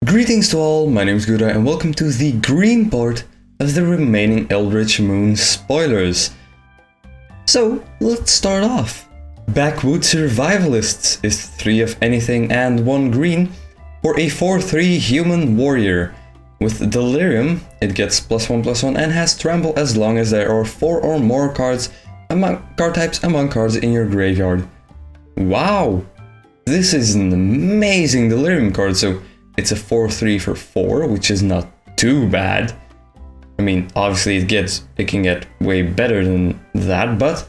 Greetings to all, my name is Grudar and welcome to the green part of the remaining Eldritch Moon spoilers. So, let's start off. Backwood Survivalists is 3 of anything and 1 green for a 4/3 human warrior. With Delirium, it gets +1/+1 and has Trample as long as there are 4 or more card types among cards in your graveyard. Wow! This is an amazing Delirium card, so it's a 4/3 for 4, which is not too bad. I mean, obviously it can get way better than that, but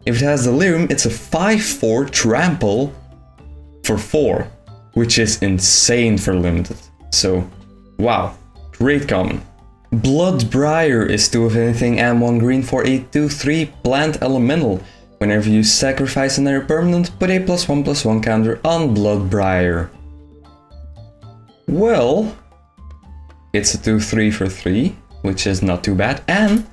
if it has Delirium, it's a 5/4 trample for 4, which is insane for limited. So, wow, great common. Bloodbriar is 2 of anything and 1 green for a 2/3 plant elemental. Whenever you sacrifice another permanent, put a +1/+1 counter on Bloodbriar. Well, it's a 2/3 for 3, which is not too bad, and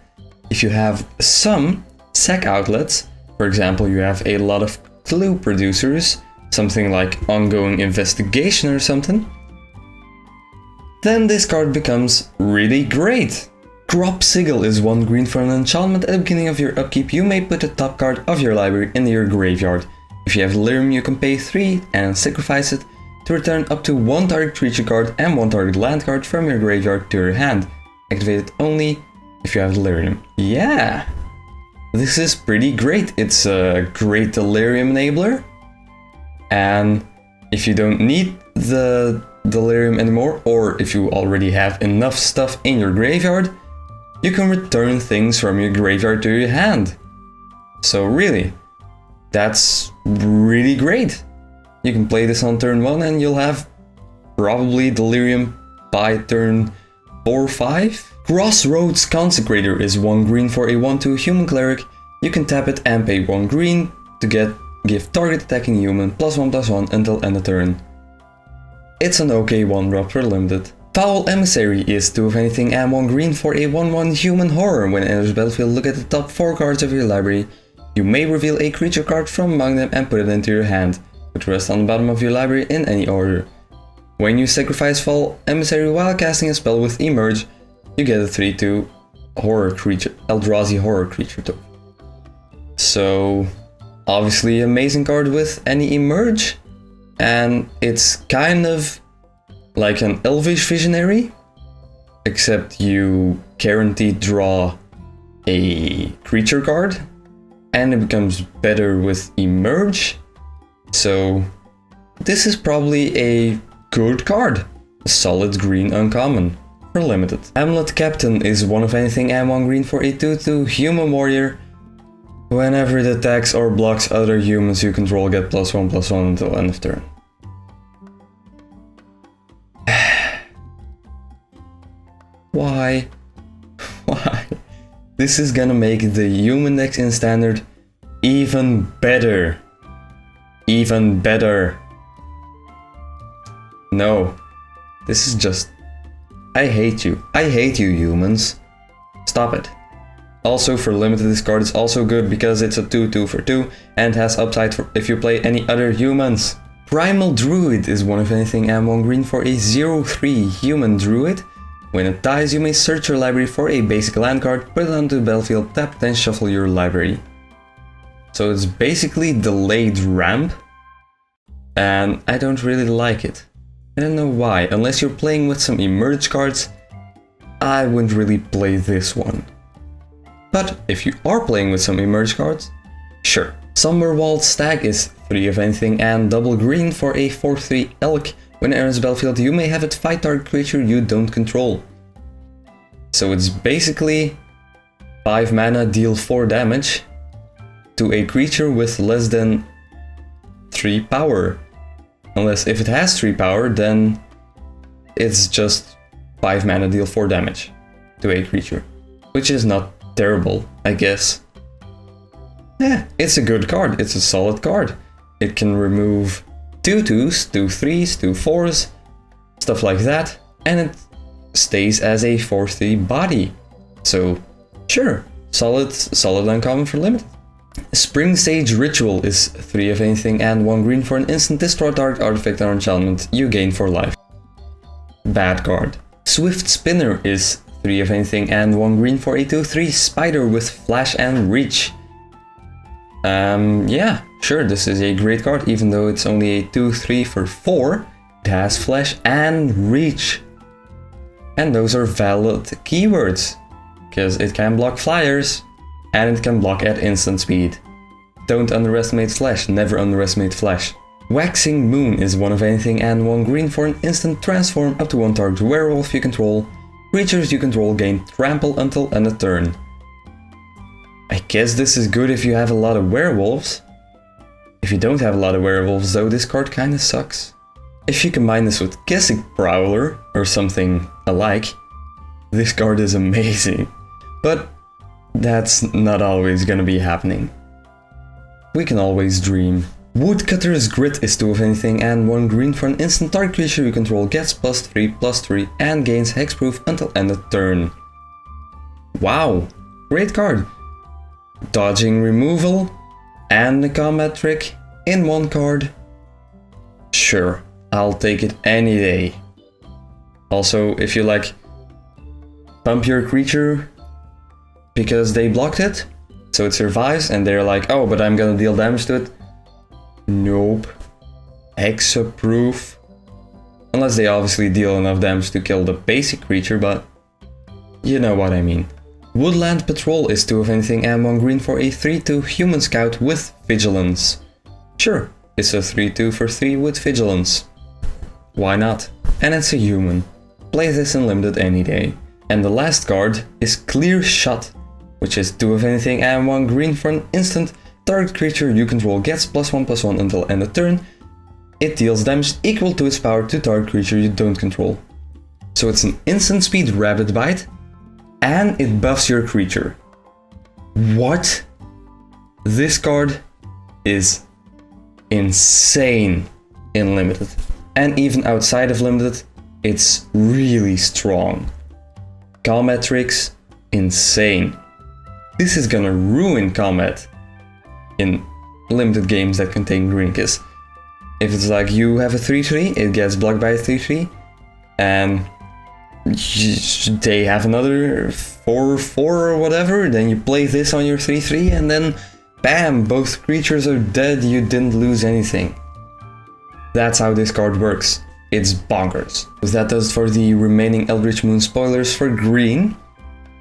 if you have some sack outlets, for example you have a lot of clue producers, something like ongoing investigation or something, then this card becomes really great. Drop Sigil is 1 green for an enchantment. At the beginning of your upkeep, you may put the top card of your library in your graveyard. If you have Delirium, you can pay 3 and sacrifice it to return up to 1 target creature card and 1 target land card from your graveyard to your hand. Activate it only if you have Delirium. Yeah! This is pretty great. It's a great Delirium enabler. And if you don't need the Delirium anymore, or if you already have enough stuff in your graveyard, you can return things from your graveyard to your hand. So really, that's really great. You can play this on turn 1 and you'll have probably Delirium by turn 4 or 5. Crossroads Consecrator is 1 green for a 1/2 human cleric. You can tap it and pay 1 green to give target attacking human +1/+1 until end of turn. It's an okay 1-drop for limited. Foul Emissary is 2 of anything and 1 green for a 1/1 human horror. When it enters the battlefield, look at the top 4 cards of your library. You may reveal a creature card from among them and put it into your hand. Put the rest on the bottom of your library in any order. When you sacrifice Foul Emissary while casting a spell with Emerge, you get a 3/2 horror creature, Eldrazi horror creature token. So, obviously amazing card with any Emerge, and it's kind of like an Elvish Visionary, except you guaranteed draw a creature card, and it becomes better with Emerge. So this is probably a good card, a solid green uncommon for limited. Hamlet Captain is 1 of anything and 1 green for a 2/2 human warrior. Whenever it attacks or blocks other humans you control, get +1/+1 until end of turn. Why? Why? This is gonna make the human decks in standard even better. Even better. No. This is just... I hate you. I hate you, humans. Stop it. Also, for limited, this card is also good because it's a 2/2 for 2 and has upside for if you play any other humans. Primal Druid is 1 of anything and 1 green for a 0/3 human druid. When it dies, you may search your library for a basic land card, put it onto the battlefield, tap, then shuffle your library. So it's basically delayed ramp, and I don't really like it. I don't know why. Unless you're playing with some Emerge cards, I wouldn't really play this one. But if you are playing with some Emerge cards, sure. Somberwald Stag is 3 of anything and double green for a 4/3 elk. When it enters the battlefield, you may have it fight target creature you don't control. So it's basically 5 mana, deal 4 damage to a creature with less than 3 power. Unless if it has 3 power, then it's just 5 mana, deal 4 damage to a creature. Which is not terrible, I guess. Yeah, it's a good card, it's a solid card. It can remove 2/2s, 2/3s, 2/4s, stuff like that, and it stays as a 4/3 body. So, sure, solid uncommon for limited. Springsage Ritual is 3 of anything and 1 green for an instant. Destroy target artifact or enchantment you gain for life. bad card. Swift Spinner is 3 of anything and 1 green for a 2/3 spider with flash and reach. Yeah, sure, this is a great card, even though it's only a 2/3 for 4. It has flash and reach. And those are valid keywords, because it can block flyers, and it can block at instant speed. Don't underestimate flash, never underestimate flash. Waxing Moon is 1 of anything and 1 green for an instant transform up to 1 target werewolf you control. Creatures you control gain trample until end of turn. I guess this is good if you have a lot of werewolves. If you don't have a lot of werewolves though, this card kinda sucks. If you combine this with Kessick Prowler or something alike, this card is amazing. But that's not always gonna be happening. We can always dream. Woodcutter's Grit is 2 of anything and 1 green for an instant target creature you control gets +3/+3 and gains hexproof until end of turn. Wow, great card. Dodging removal and the combat trick in 1 card. Sure, I'll take it any day. Also, if you like, pump your creature because they blocked it, so it survives, and they're like, oh, but I'm gonna deal damage to it. Nope. Hexproof. Unless they obviously deal enough damage to kill the basic creature, but you know what I mean. Woodland Patrol is 2 of anything and 1 green for a 3/2 human scout with vigilance. Sure, it's a 3/2 for 3 with vigilance. Why not? And it's a human. Play this in limited any day. And the last card is Clear Shot, which is 2 of anything and 1 green for an instant. Target creature you control gets +1/+1 until end of turn. It deals damage equal to its power to target creature you don't control. So it's an instant speed rabbit bite, and it buffs your creature. What? This card is insane in limited. And even outside of limited, it's really strong. Combat tricks, insane. This is gonna ruin combat in limited games that contain green, because if it's like you have a 3/3, it gets blocked by a 3/3, and they have another 4/4 or whatever, then you play this on your 3/3, and then bam, both creatures are dead, you didn't lose anything. That's how this card works. It's bonkers. So that does it for the remaining Eldritch Moon spoilers for green.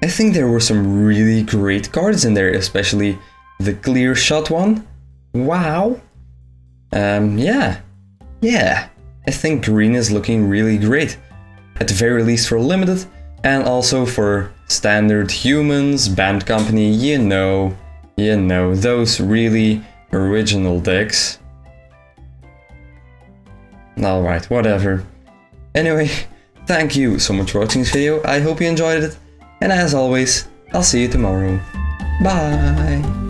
I think there were some really great cards in there, especially the Clear Shot one. Wow. Yeah. I think green is looking really great. At the very least for limited, and also for standard humans, band company, you know, those really original decks. Alright, whatever. Anyway, thank you so much for watching this video. I hope you enjoyed it. And as always, I'll see you tomorrow. Bye!